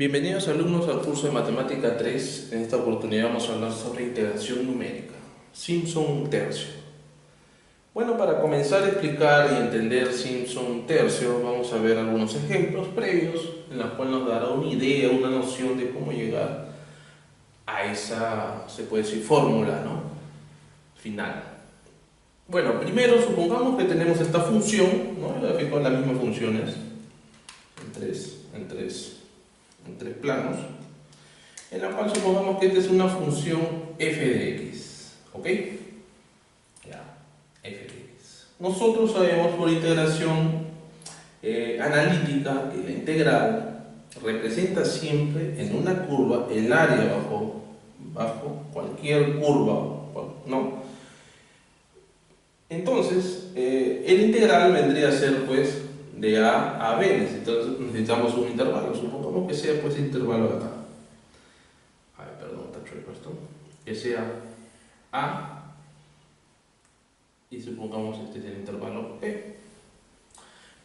Bienvenidos alumnos al curso de Matemática 3. En esta oportunidad vamos a hablar sobre integración numérica. Simpson un tercio. Bueno, para comenzar a explicar y entender Simpson un tercio, vamos a ver algunos ejemplos previos en los cuales nos dará una idea, una noción de cómo llegar a esa, se puede decir, fórmula, ¿no? Final. Bueno, primero supongamos que tenemos esta función, ¿no? Ya fijo las mismas funciones en tres planos, en la cual supongamos que esta es una función f de x, ¿ok? Ya, f de x. Nosotros sabemos por integración analítica que la integral representa siempre en una curva el área bajo cualquier curva, ¿no? Entonces, el integral vendría a ser, pues, de a b. Entonces necesitamos un intervalo. Supongamos que sea, pues, intervalo de acá. A ver, perdón, está chueco esto. Que sea a. Y supongamos este es el intervalo b.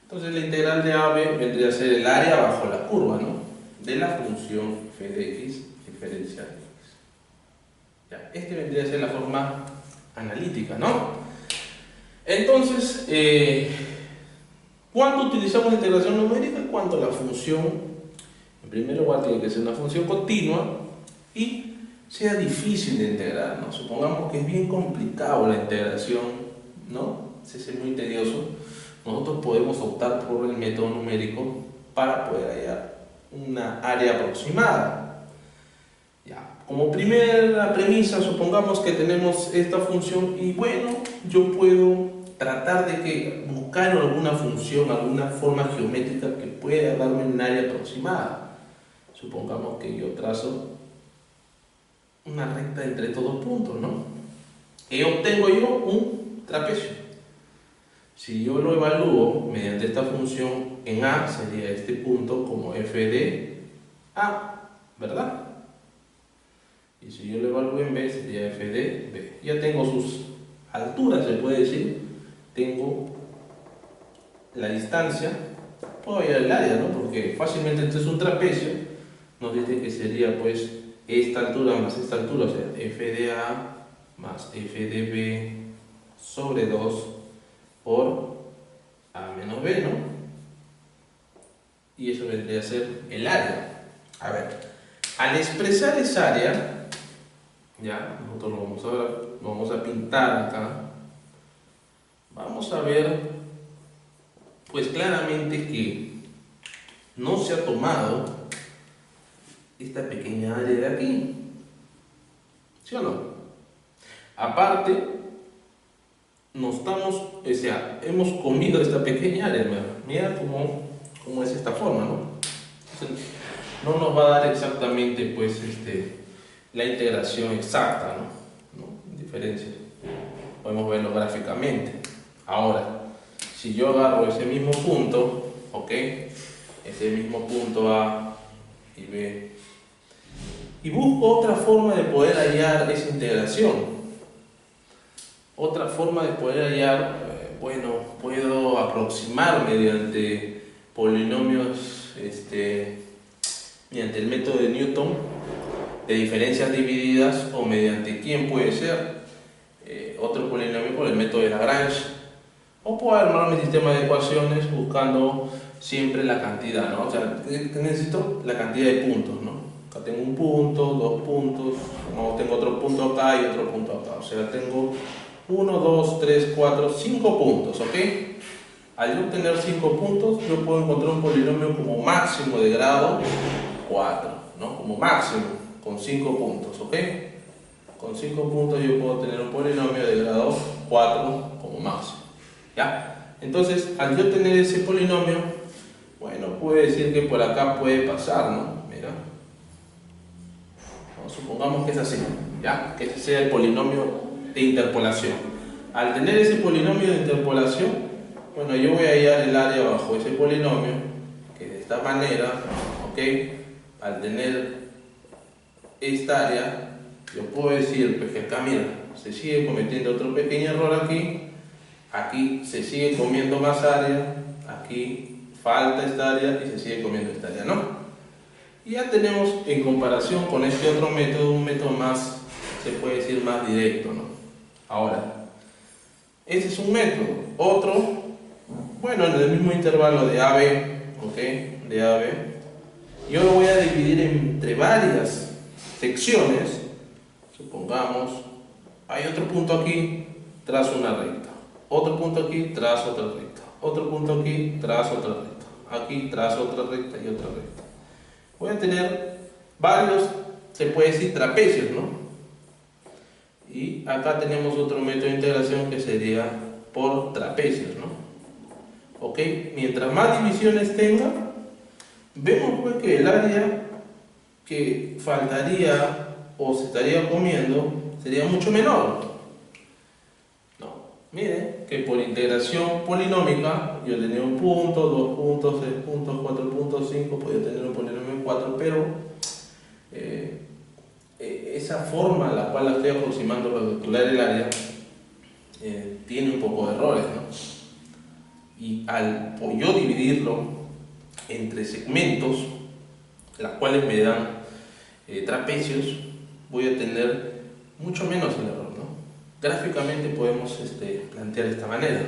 Entonces la integral de a b vendría a ser el área bajo la curva, ¿no? De la función f de x diferencial de x. Ya, este vendría a ser la forma analítica, ¿no? Entonces, ¿cuándo utilizamos la integración numérica? Cuando la función, en primer lugar, tiene que ser una función continua y sea difícil de integrar, ¿no? Supongamos que es bien complicado la integración, ¿no? Si es muy tedioso, nosotros podemos optar por el método numérico para poder hallar una área aproximada. Ya. Como primera premisa, supongamos que tenemos esta función y bueno, yo puedo tratar de buscar alguna función, alguna forma geométrica que pueda darme un área aproximada. Supongamos que yo trazo una recta entre estos dos puntos, ¿no? Y obtengo yo un trapecio. Si yo lo evalúo mediante esta función en A, sería este punto como f de A, ¿verdad? Y si yo lo evalúo en B, sería f de B. Ya tengo sus alturas, se puede decir. Tengo la distancia, puedo hallar el área, ¿no? Porque fácilmente esto es un trapecio, nos dice que sería, pues, esta altura más esta altura, o sea, f de A más f de B sobre 2 por A menos B, ¿no? Y eso vendría a ser el área. A ver, al expresar esa área, ya, nosotros lo vamos a pintar acá. Vamos a ver, pues, claramente que no se ha tomado esta pequeña área de aquí, ¿sí o no? Aparte, hemos comido esta pequeña área, mira cómo es esta forma, ¿no? Entonces, no nos va a dar exactamente, pues, la integración exacta, ¿no? Diferencia. Podemos verlo gráficamente. Ahora, si yo agarro ese mismo punto, ¿ok? Ese mismo punto A y B, y busco otra forma de poder hallar esa integración, otra forma de poder hallar, bueno, puedo aproximar mediante polinomios, mediante el método de Newton, de diferencias divididas, o mediante quién puede ser, otro polinomio por el método de Lagrange. O puedo armar mi sistema de ecuaciones buscando siempre la cantidad, ¿no? O sea, necesito la cantidad de puntos, ¿no? Acá tengo un punto, dos puntos, no, tengo otro punto acá y otro punto acá. O sea, tengo 1, 2, 3, 4, 5 puntos, ¿ok? Al yo obtener 5 puntos, yo puedo encontrar un polinomio como máximo de grado 4, ¿no? Como máximo, con 5 puntos, ¿ok? Con 5 puntos yo puedo tener un polinomio de grado 4 como máximo. ¿Ya? Entonces, al yo tener ese polinomio, bueno, puede decir que por acá puede pasar, ¿no? Mira. No, supongamos que es así, ¿ya? Que ese sea el polinomio de interpolación. Al tener ese polinomio de interpolación, bueno, yo voy a hallar el área bajo ese polinomio, que de esta manera, ¿ok? Al tener esta área, yo puedo decir, pues, que acá, mira, se sigue cometiendo otro pequeño error aquí. Aquí se sigue comiendo más área, aquí falta esta área y se sigue comiendo esta área, ¿no? Y ya tenemos, en comparación con este otro método, un método más, se puede decir, más directo, ¿no? Ahora, este es un método. Otro, bueno, en el mismo intervalo de AB, ¿ok? De AB, yo lo voy a dividir entre varias secciones. Supongamos, hay otro punto aquí, trazo una recta. Otro punto aquí, trazo otra recta. Otro punto aquí, trazo otra recta. Aquí trazo otra recta y otra recta. Voy a tener varios, se puede decir, trapecios, ¿no? Y acá tenemos otro método de integración que sería por trapecios, ¿no? ¿Ok? Mientras más divisiones tenga, vemos pues que el área que faltaría o se estaría comiendo sería mucho menor. No, miren que por integración polinómica yo tenía un punto, 2 puntos, 3 puntos, 4 puntos, 5, podía tener un polinomio en 4, pero esa forma a la cual la estoy aproximando para calcular el área tiene un poco de errores, ¿no? Y al yo dividirlo entre segmentos, las cuales me dan trapecios, voy a tener mucho menos el error, ¿no? Gráficamente podemos plantear de esta manera.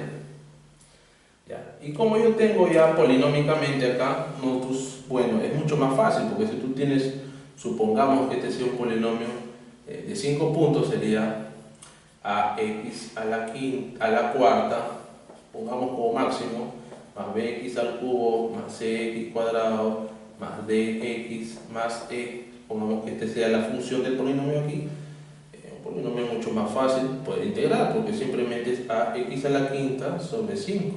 ¿Ya? Y como yo tengo ya polinómicamente acá, nosotros, bueno, es mucho más fácil, porque si tú tienes, supongamos que este sea un polinomio de 5 puntos, sería ax a la cuarta, pongamos como máximo, más bx al cubo, más cx cuadrado, más dx, más pongamos que este sea la función del polinomio aquí. Un polinomio mucho más fácil poder integrar, porque simplemente es ax a la quinta sobre 5,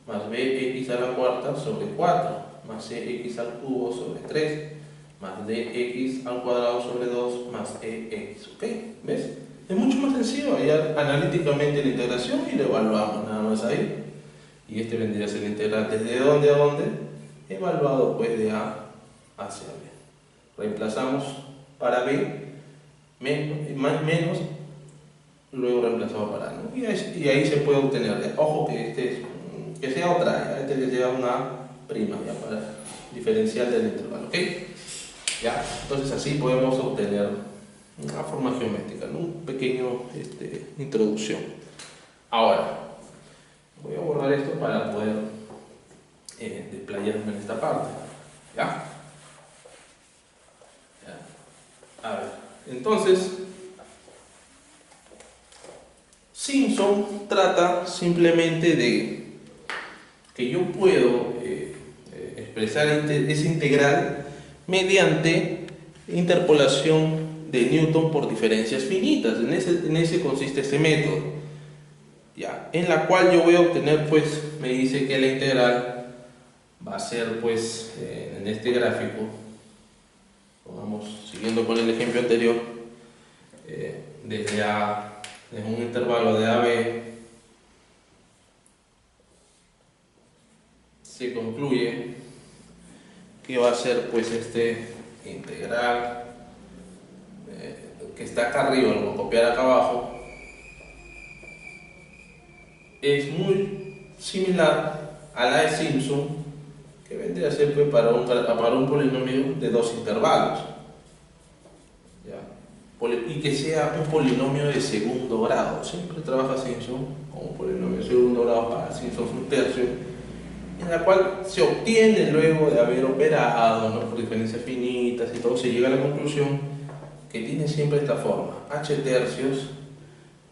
más bx a la cuarta sobre 4, más cx al cubo sobre 3, más dx al cuadrado sobre 2, más ex. ¿Ok? ¿Ves? Es mucho más sencillo hallar analíticamente la integración y lo evaluamos nada más ahí. Y este vendría a ser la integral desde dónde a dónde, evaluado pues de A hacia B. Reemplazamos para B menos, luego reemplazamos para A, ¿no? Y ahí se puede obtener, ojo que sea otra, este que sea una prima, ya para diferencial del intervalo, ¿ok? Ya, entonces así podemos obtener una forma geométrica, ¿no? Un pequeño introducción. Ahora, voy a borrar esto para poder desplayarme en esta parte. ¿Ya? ¿Ya? A ver, entonces, Simpson trata simplemente de que yo puedo expresar esa integral mediante interpolación de Newton por diferencias finitas. En ese consiste este método, ¿ya? En la cual yo voy a obtener, pues, me dice que la integral va a ser, pues, en este gráfico, vamos siguiendo con el ejemplo anterior, desde un intervalo de AB se concluye que va a ser, pues, integral que está acá arriba, lo voy a copiar acá abajo, es muy similar a la de Simpson, que vendría a ser pues, para un polinomio de dos intervalos, ¿ya? Y que sea un polinomio de segundo grado. Siempre trabaja Simpson con un polinomio de segundo grado para Simpson un tercio, en la cual se obtiene luego de haber operado, ¿no? Por diferencias finitas y todo, se llega a la conclusión que tiene siempre esta forma: h tercios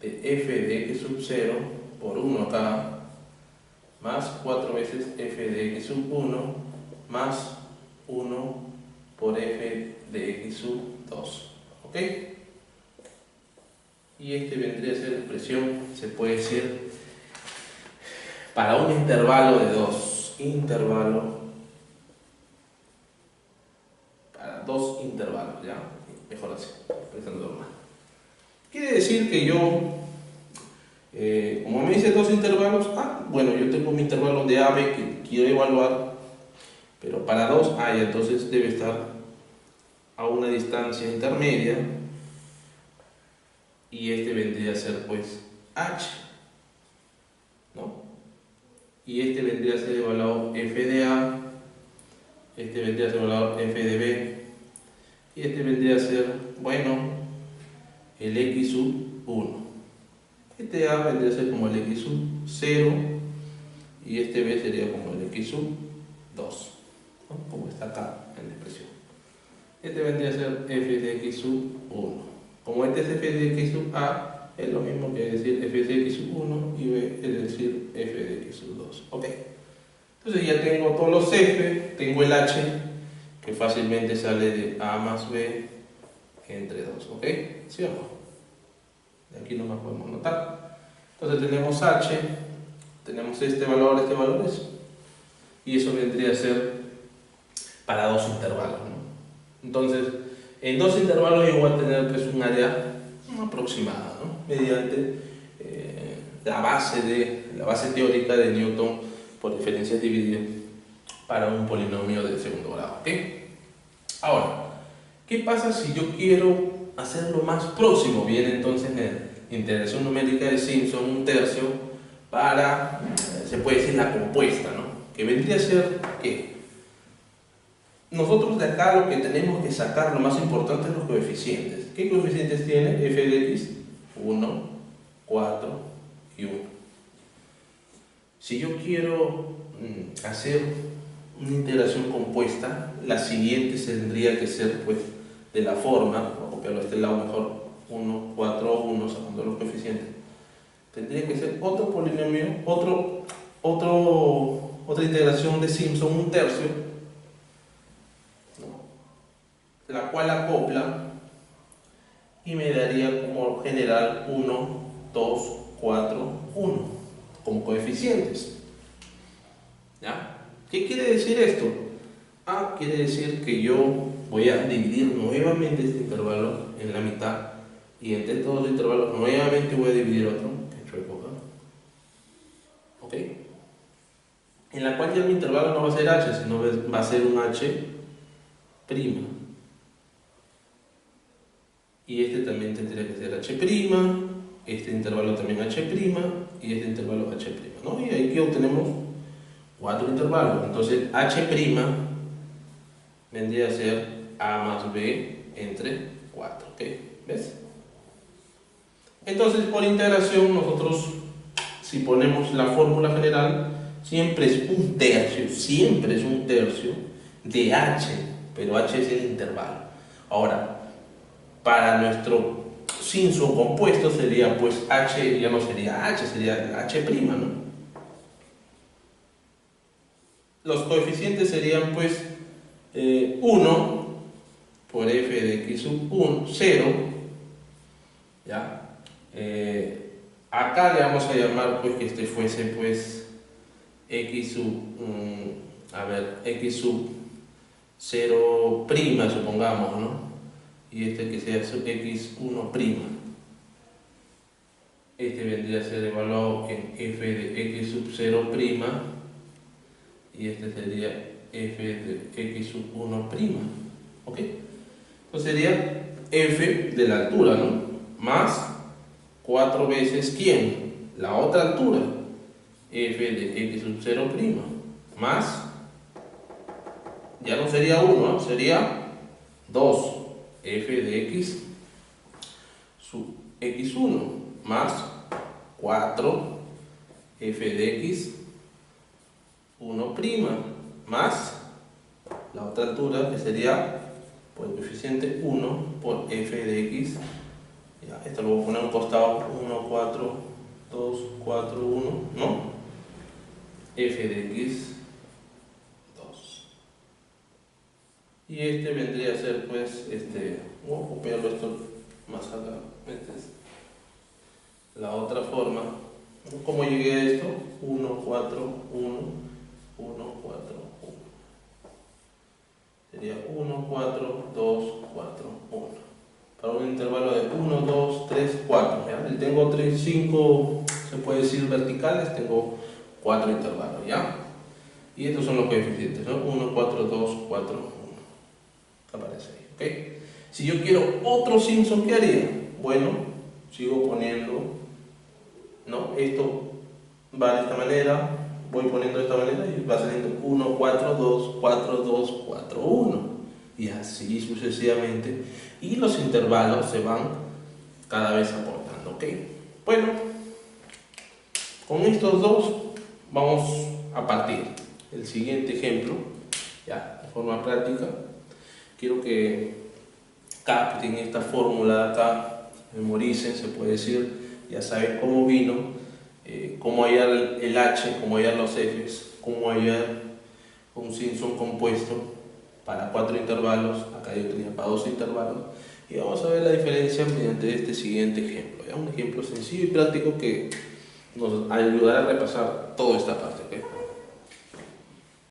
de f de x sub 0 por 1 acá, más 4 veces f de x sub 1 más 1 por f de x sub 2. ¿Ok? Y vendría a ser la expresión, se puede decir, para un intervalo de 2. Para 2 intervalos, ¿ya? Mejor así, pensando normal. Quiere decir que yo, como me dice 2 intervalos, bueno, yo tengo mi intervalo de AB que quiero evaluar, pero para 2, entonces debe estar a una distancia intermedia, y vendría a ser pues h, ¿no? Y vendría a ser evaluado f de a este vendría a ser el valor f de b, y este vendría a ser, bueno, el x sub 1. Este a vendría a ser como el x sub 0, y este b sería como el x sub 2, ¿no? Como está acá en la expresión. Este vendría a ser f de x sub 1. Como este es f de x sub a, es lo mismo que decir f de x sub 1 y b es decir f de x sub 2. ¿Ok? Entonces ya tengo todos los f, tengo el h, que fácilmente sale de a más b entre 2. ¿Ok? ¿Sí o no? De aquí nomás podemos notar. Entonces tenemos h, tenemos este valor, y eso vendría a ser para dos intervalos, ¿no? Entonces, en dos intervalos yo voy a tener pues, un área aproximada, ¿no? Mediante la base teórica de Newton por diferencias divididas para un polinomio de segundo grado. ¿Ok? Ahora, ¿qué pasa si yo quiero hacerlo más próximo? Viene entonces en integración numérica de Simpson un tercio para, se puede decir, la compuesta, ¿no? Que vendría a ser, ¿qué? Nosotros de acá lo que tenemos que sacar, lo más importante es los coeficientes. ¿Qué coeficientes tiene? F de x, 1, 4 y 1. Si yo quiero hacer una integración compuesta, la siguiente tendría que ser pues de la forma, voy a copiarlo a este lado mejor, 1, 4, 1, sacando los coeficientes. Tendría que ser otro polinomio, otra integración de Simpson, un tercio, la cual acopla y me daría como general 1, 2, 4, 1 como coeficientes. ¿Ya? ¿Qué quiere decir esto? Quiere decir que yo voy a dividir nuevamente este intervalo en la mitad y entre todos los intervalos nuevamente voy a dividir otro, ¿ok? En la cual ya mi intervalo no va a ser h, sino va a ser un h'. Y este también tendría que ser h', este intervalo también h' y este intervalo h', ¿no? Y aquí obtenemos cuatro intervalos. Entonces h' vendría a ser a más b entre 4, ¿ok? ¿Ves? Entonces por integración nosotros, si ponemos la fórmula general, siempre es un tercio de h, pero h es el intervalo. Ahora, para nuestro Simpson compuesto sería pues h, ya no sería h, sería h', ¿no? Los coeficientes serían pues 1 por f de x sub 1, 0, ¿ya? Acá le vamos a llamar pues que este fuese pues x sub, x sub 0', supongamos, ¿no? Y este que sea x1'. Este vendría a ser evaluado en f de x sub 0', y este sería f de x sub 1'. ¿Ok? Entonces sería f de la altura, ¿no? Más 4 veces ¿quién? La otra altura, f de x sub 0', más, ya no sería 1, ¿no? Sería 2 f de x sub x1 más 4 f de x 1' más la otra altura que sería por el coeficiente 1 por f de x. Ya, esto lo voy a poner a un costado, 1, 4, 2, 4, 1, ¿no? F de x 2. Y este vendría a ser pues, voy a copiarlo esto más acá, esta es la otra forma. ¿Cómo llegué a esto? 1, 4, 1, 1, 4, 1. Sería 1, 4, 2, 4, 1. Para un intervalo de 1, 2, 3, 4. ¿Ya? Tengo 3, 5, se puede decir verticales, tengo 4 intervalos, ¿ya? Y estos son los coeficientes, ¿no? 1, 4, 2, 4, 1. Aparece ahí, ¿ok? Si yo quiero otro Simpson, ¿qué haría? Bueno, sigo poniendo, ¿no? Esto va de esta manera, voy poniendo de esta manera y va saliendo 1, 4, 2, 4, 2, 4, 1. Y así sucesivamente. Y los intervalos se van cada vez acortando, ¿ok? Bueno, con estos dos vamos a partir. El siguiente ejemplo, ya de forma práctica, quiero que capten esta fórmula de acá, memoricen, se puede decir, ya saben cómo vino, cómo hallar el H, cómo hallar los Fs, cómo hallar un Simpson compuesto para 4 intervalos, acá yo tenía para 2 intervalos, y vamos a ver la diferencia mediante este siguiente ejemplo, ¿ya? Un ejemplo sencillo y práctico que nos ayudará a repasar toda esta parte, ¿ok?